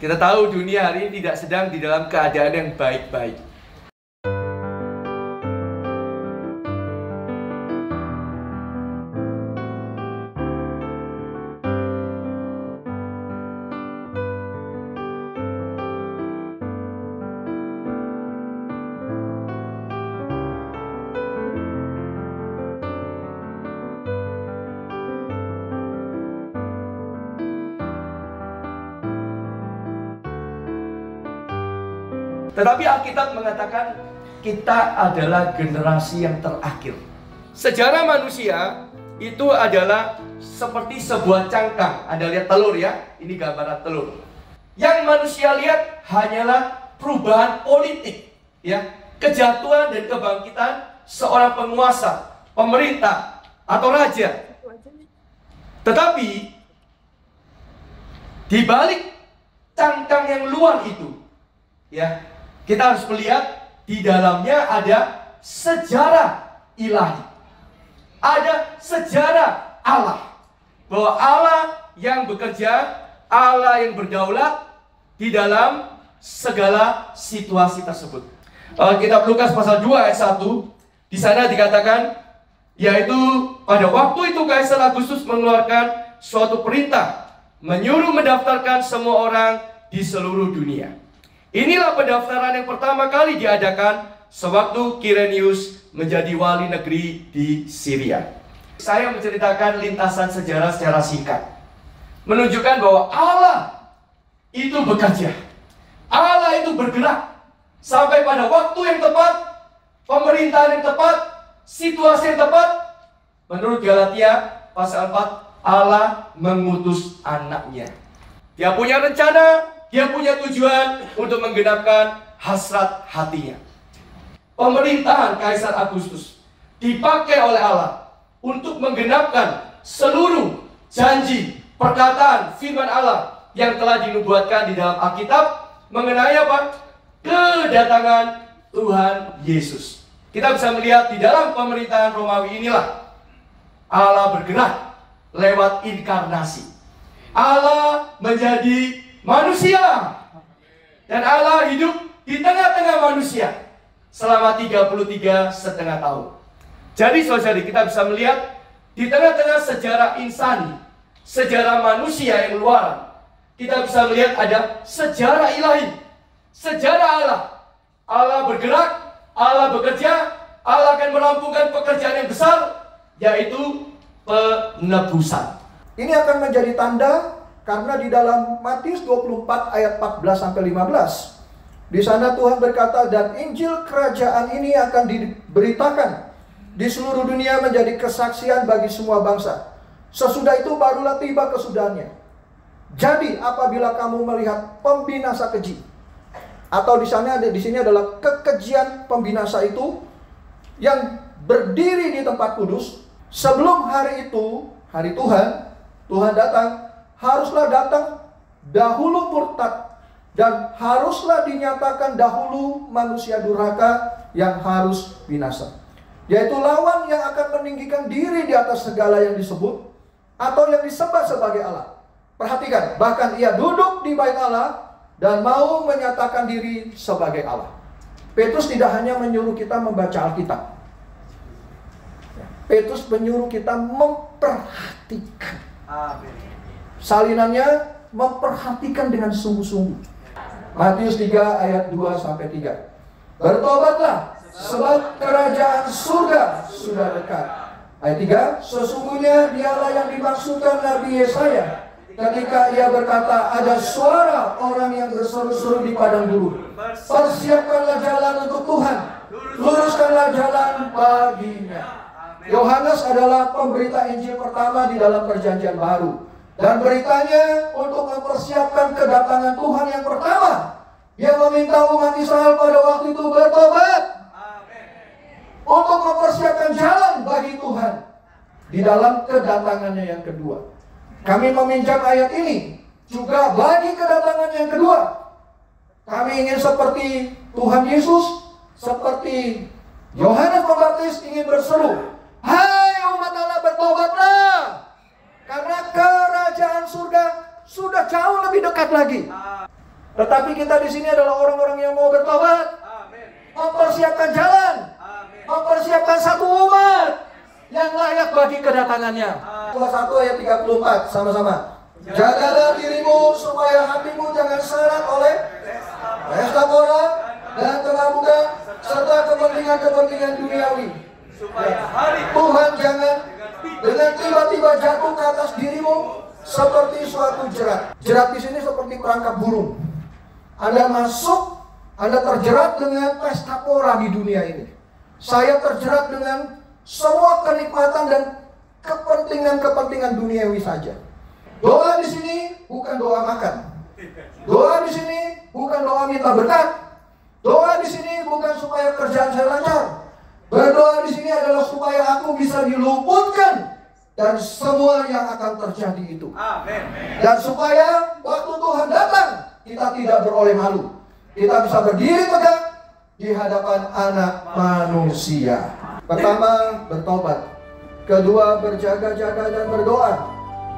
Kita tahu dunia hari ini tidak sedang di dalam keadaan yang baik-baik. Tetapi Alkitab mengatakan kita adalah generasi yang terakhir. Sejarah manusia itu adalah seperti sebuah cangkang. Anda lihat telur ya, ini gambaran telur. Yang manusia lihat hanyalah perubahan politik, ya, kejatuhan dan kebangkitan seorang penguasa, pemerintah atau raja. Tetapi di balik cangkang yang luar itu, ya, kita harus melihat di dalamnya ada sejarah ilahi. Ada sejarah Allah. Bahwa Allah yang bekerja, Allah yang berdaulat di dalam segala situasi tersebut. Kitab Lukas pasal 2 ayat 1. Di sana dikatakan, yaitu pada waktu itu Kaisar Agustus mengeluarkan suatu perintah, menyuruh mendaftarkan semua orang di seluruh dunia. Inilah pendaftaran yang pertama kali diadakan sewaktu Quirinius menjadi wali negeri di Syria. Saya menceritakan lintasan sejarah secara singkat, menunjukkan bahwa Allah itu bekerja, Allah itu bergerak sampai pada waktu yang tepat, pemerintahan yang tepat, situasi yang tepat. Menurut Galatia pasal 4, Allah mengutus anaknya. Dia punya rencana, dia punya tujuan untuk menggenapkan hasrat hatinya. Pemerintahan Kaisar Agustus dipakai oleh Allah untuk menggenapkan seluruh janji, perkataan, firman Allah yang telah dinubuatkan di dalam Alkitab mengenai apa? Kedatangan Tuhan Yesus. Kita bisa melihat di dalam pemerintahan Romawi inilah Allah bergerak lewat inkarnasi. Allah menjadi manusia. Dan Allah hidup di tengah-tengah manusia selama 33,5 tahun. Jadi saudari, kita bisa melihat di tengah-tengah sejarah insani, sejarah manusia yang luar, kita bisa melihat ada sejarah ilahi, sejarah Allah. Allah bergerak, Allah bekerja, Allah akan merampungkan pekerjaan yang besar, yaitu penebusan. Ini akan menjadi tanda. Karena di dalam Matius 24 ayat 14-15, di sana Tuhan berkata, dan Injil kerajaan ini akan diberitakan di seluruh dunia menjadi kesaksian bagi semua bangsa. Sesudah itu barulah tiba kesudahannya. Jadi apabila kamu melihat pembinasa keji, atau di sini adalah kekejian pembinasa itu yang berdiri di tempat kudus, sebelum hari itu, hari Tuhan datang, haruslah datang dahulu murtad, dan haruslah dinyatakan dahulu manusia durhaka yang harus binasa, yaitu lawan yang akan meninggikan diri di atas segala yang disebut atau yang disembah sebagai Allah. Perhatikan, bahkan ia duduk di bait Allah dan mau menyatakan diri sebagai Allah. Petrus tidak hanya menyuruh kita membaca Alkitab, Petrus menyuruh kita memperhatikan. Amin. Salinannya memperhatikan dengan sungguh-sungguh. Matius 3 ayat 2-3. Bertobatlah sebab kerajaan surga sudah dekat. Ayat 3, sesungguhnya dialah yang dimaksudkan Nabi Yesaya ketika ia berkata, ada suara orang yang berseru-seru di padang gurun, persiapkanlah jalan untuk Tuhan, luruskanlah jalan baginya. Yohanes adalah pemberita Injil pertama di dalam perjanjian baru. Dan beritanya untuk mempersiapkan kedatangan Tuhan yang pertama. Dia meminta umat Israel pada waktu itu bertobat. Untuk mempersiapkan jalan bagi Tuhan di dalam kedatangannya yang kedua. Kami meminjam ayat ini juga bagi kedatangan yang kedua. Kami ingin seperti Tuhan Yesus, seperti Yohanes Pembaptis ingin berseru, hai umat Allah, bertobatlah, karena kerajaan surga sudah jauh lebih dekat lagi. Tetapi kita di sini adalah orang-orang yang mau bertobat, mempersiapkan jalan, mempersiapkan satu umat yang layak bagi kedatangannya. 1 ayat 34 sama-sama. Jagalah dirimu supaya hatimu jangan syarat oleh pesta pora dan kerambukan serta kepentingan-kepentingan duniawi. Tuhan jangan dengan tiba-tiba jatuh ke atas dirimu seperti suatu jerat. Jerat di sini seperti perangkap burung. Anda masuk, Anda terjerat dengan pesta pora di dunia ini. Saya terjerat dengan semua kenikmatan dan kepentingan-kepentingan duniawi saja. Doa di sini bukan doa makan. Doa di sini bukan doa minta berkat. Doa di sini bukan supaya kerjaan saya lancar. Berdoa di sini adalah supaya aku bisa diluputkan dari semua yang akan terjadi itu. Dan supaya waktu Tuhan datang, kita tidak beroleh malu. Kita bisa berdiri tegak di hadapan anak manusia. Pertama, bertobat. Kedua, berjaga-jaga dan berdoa.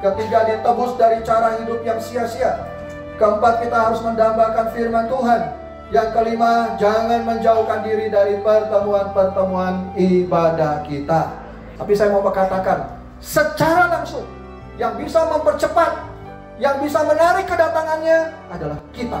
Ketiga, ditebus dari cara hidup yang sia-sia. Keempat, kita harus mendambakan firman Tuhan. Yang kelima, jangan menjauhkan diri dari pertemuan-pertemuan ibadah kita. Tapi saya mau katakan, secara langsung, yang bisa mempercepat, yang bisa menarik kedatangannya adalah kita.